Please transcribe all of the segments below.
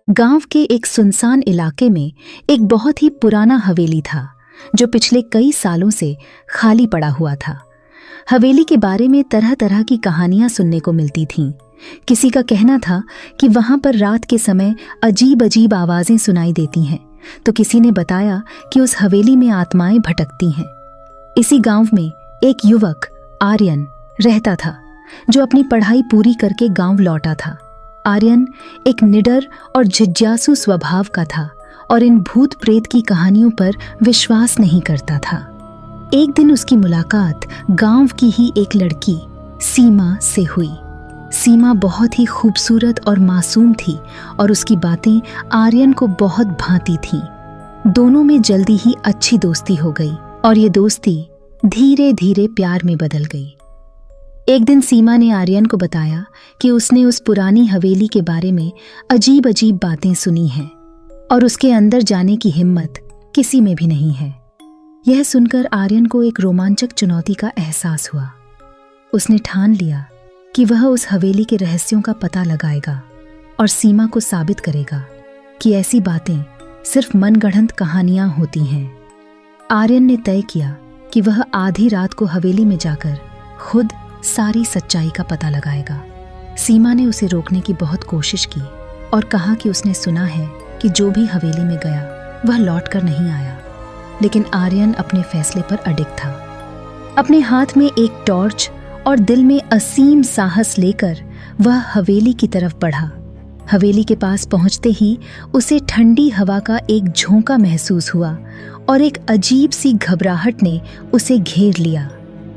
गांव के एक सुनसान इलाके में एक बहुत ही पुराना हवेली था जो पिछले कई सालों से खाली पड़ा हुआ था। हवेली के बारे में तरह तरह की कहानियां सुनने को मिलती थीं। किसी का कहना था कि वहां पर रात के समय अजीब अजीब आवाजें सुनाई देती हैं, तो किसी ने बताया कि उस हवेली में आत्माएं भटकती हैं। इसी गांव में एक युवक आर्यन रहता था जो अपनी पढ़ाई पूरी करके गांव लौटा था। आर्यन एक निडर और जिज्ञासु स्वभाव का था और इन भूत प्रेत की कहानियों पर विश्वास नहीं करता था। एक दिन उसकी मुलाकात गांव की ही एक लड़की सीमा से हुई। सीमा बहुत ही खूबसूरत और मासूम थी और उसकी बातें आर्यन को बहुत भाती थीं। दोनों में जल्दी ही अच्छी दोस्ती हो गई और ये दोस्ती धीरे धीरे प्यार में बदल गई। एक दिन सीमा ने आर्यन को बताया कि उसने उस पुरानी हवेली के बारे में अजीब अजीब बातें सुनी हैं और उसके अंदर जाने की हिम्मत किसी में भी नहीं है। यह सुनकर आर्यन को एक रोमांचक चुनौती का एहसास हुआ। उसने ठान लिया कि वह उस हवेली के रहस्यों का पता लगाएगा और सीमा को साबित करेगा कि ऐसी बातें सिर्फ मनगढ़ंत कहानियां होती हैं। आर्यन ने तय किया कि वह आधी रात को हवेली में जाकर खुद सारी सच्चाई का पता लगाएगा। सीमा ने उसे रोकने की बहुत कोशिश की और कहा कि उसने सुना है कि जो भी हवेली में गया वह लौटकर नहीं आया, लेकिन आर्यन अपने फैसले पर अडिग था। अपने हाथ में एक टॉर्च और दिल में असीम साहस लेकर वह हवेली की तरफ बढ़ा। हवेली के पास पहुंचते ही उसे ठंडी हवा का एक झोंका महसूस हुआ और एक अजीब सी घबराहट ने उसे घेर लिया,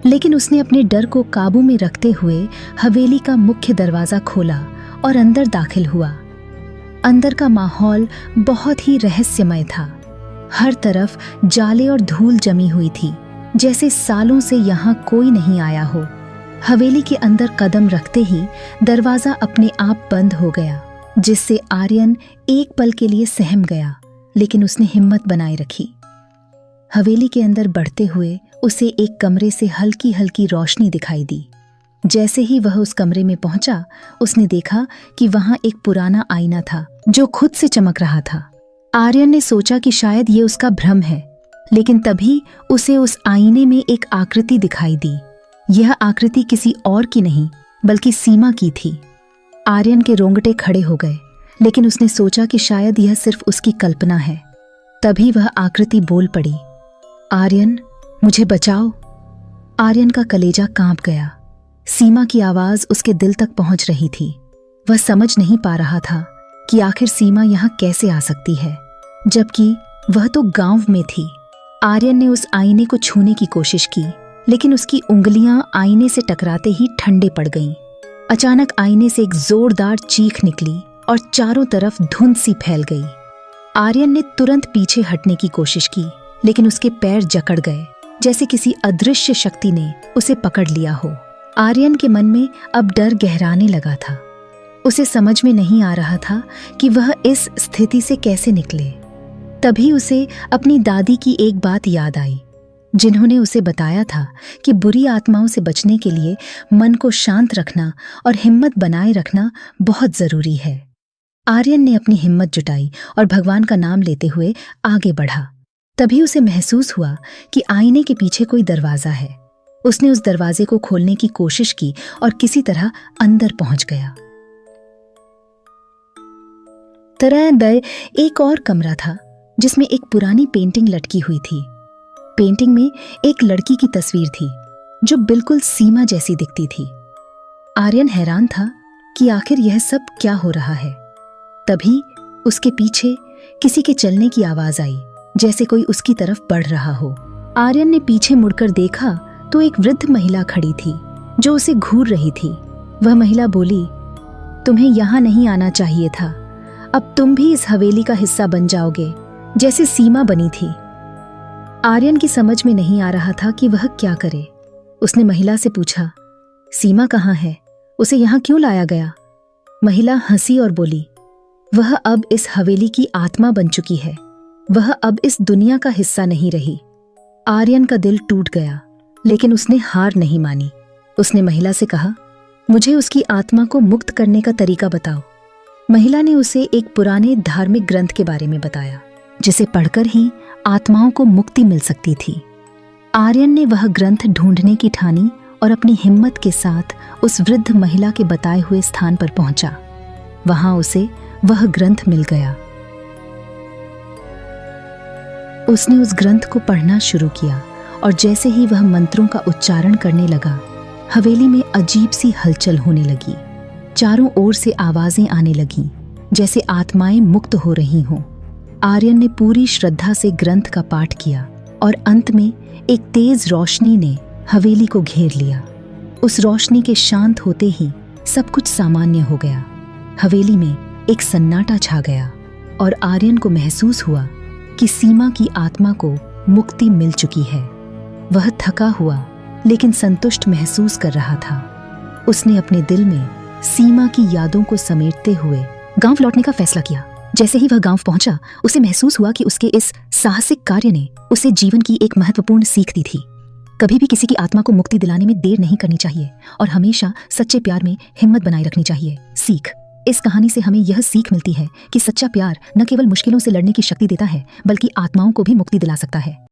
लेकिन उसने अपने डर को काबू में रखते हुए हवेली का मुख्य दरवाजा खोला और अंदर दाखिल हुआ। अंदर का माहौल बहुत ही रहस्यमय था। हर तरफ जाले और धूल जमी हुई थी, जैसे सालों से यहाँ कोई नहीं आया हो। हवेली के अंदर कदम रखते ही दरवाजा अपने आप बंद हो गया, जिससे आर्यन एक पल के लिए सहम गया, लेकिन उसने हिम्मत बनाए रखी। हवेली के अंदर बढ़ते हुए उसे एक कमरे से हल्की हल्की रोशनी दिखाई दी। जैसे ही वह उस कमरे में पहुंचा, उसने देखा कि वहां एक पुराना आईना था जो खुद से चमक रहा था। आर्यन ने सोचा कि शायद ये उसका भ्रम है, लेकिन तभी उसे उस आईने में एक आकृति दिखाई दी। यह आकृति किसी और की नहीं बल्कि सीमा की थी। आर्यन के रोंगटे खड़े हो गए, लेकिन उसने सोचा कि शायद यह सिर्फ उसकी कल्पना है। तभी वह आकृति बोल पड़ी, आर्यन, मुझे बचाओ। आर्यन का कलेजा कांप गया। सीमा की आवाज उसके दिल तक पहुंच रही थी। वह समझ नहीं पा रहा था कि आखिर सीमा यहाँ कैसे आ सकती है, जबकि वह तो गांव में थी। आर्यन ने उस आईने को छूने की कोशिश की, लेकिन उसकी उंगलियां आईने से टकराते ही ठंडे पड़ गईं। अचानक आईने से एक जोरदार चीख निकली और चारों तरफ धुंध सी फैल गई। आर्यन ने तुरंत पीछे हटने की कोशिश की, लेकिन उसके पैर जकड़ गए, जैसे किसी अदृश्य शक्ति ने उसे पकड़ लिया हो। आर्यन के मन में अब डर गहराने लगा था। उसे समझ में नहीं आ रहा था कि वह इस स्थिति से कैसे निकले। तभी उसे अपनी दादी की एक बात याद आई, जिन्होंने उसे बताया था कि बुरी आत्माओं से बचने के लिए मन को शांत रखना और हिम्मत बनाए रखना बहुत जरूरी है। आर्यन ने अपनी हिम्मत जुटाई और भगवान का नाम लेते हुए आगे बढ़ा। तभी उसे महसूस हुआ कि आईने के पीछे कोई दरवाजा है। उसने उस दरवाजे को खोलने की कोशिश की और किसी तरह अंदर पहुंच गया। तरह अंदर एक और कमरा था जिसमें एक पुरानी पेंटिंग लटकी हुई थी। पेंटिंग में एक लड़की की तस्वीर थी जो बिल्कुल सीमा जैसी दिखती थी। आर्यन हैरान था कि आखिर यह सब क्या हो रहा है। तभी उसके पीछे किसी के चलने की आवाज आई, जैसे कोई उसकी तरफ बढ़ रहा हो। आर्यन ने पीछे मुड़कर देखा तो एक वृद्ध महिला खड़ी थी जो उसे घूर रही थी। वह महिला बोली, तुम्हें यहाँ नहीं आना चाहिए था। अब तुम भी इस हवेली का हिस्सा बन जाओगे, जैसे सीमा बनी थी। आर्यन की समझ में नहीं आ रहा था कि वह क्या करे। उसने महिला से पूछा, सीमा कहाँ है? उसे यहाँ क्यों लाया गया? महिला हंसी और बोली, वह अब इस हवेली की आत्मा बन चुकी है। वह अब इस दुनिया का हिस्सा नहीं रही। आर्यन का दिल टूट गया, लेकिन उसने हार नहीं मानी। उसने महिला से कहा, मुझे उसकी आत्मा को मुक्त करने का तरीका बताओ। महिला ने उसे एक पुराने धार्मिक ग्रंथ के बारे में बताया, जिसे पढ़कर ही आत्माओं को मुक्ति मिल सकती थी। आर्यन ने वह ग्रंथ ढूंढने की ठानी और अपनी हिम्मत के साथ उस वृद्ध महिला के बताए हुए स्थान पर पहुंचा। वहां उसे वह ग्रंथ मिल गया। उसने उस ग्रंथ को पढ़ना शुरू किया और जैसे ही वह मंत्रों का उच्चारण करने लगा, हवेली में अजीब सी हलचल होने लगी। चारों ओर से आवाजें आने लगीं, जैसे आत्माएं मुक्त हो रही हों। आर्यन ने पूरी श्रद्धा से ग्रंथ का पाठ किया और अंत में एक तेज रोशनी ने हवेली को घेर लिया। उस रोशनी के शांत होते ही सब कुछ सामान्य हो गया। हवेली में एक सन्नाटा छा गया और आर्यन को महसूस हुआ कि सीमा की आत्मा को मुक्ति मिल चुकी है। वह थका हुआ लेकिन संतुष्ट महसूस कर रहा था। उसने अपने दिल में सीमा की यादों को समेटते हुए गांव लौटने का फैसला किया। जैसे ही वह गांव पहुंचा, उसे महसूस हुआ कि उसके इस साहसिक कार्य ने उसे जीवन की एक महत्वपूर्ण सीख दी थी। कभी भी किसी की आत्मा को मुक्ति दिलाने में देर नहीं करनी चाहिए और हमेशा सच्चे प्यार में हिम्मत बनाए रखनी चाहिए। सीख। इस कहानी से हमें यह सीख मिलती है कि सच्चा प्यार न केवल मुश्किलों से लड़ने की शक्ति देता है, बल्कि आत्माओं को भी मुक्ति दिला सकता है।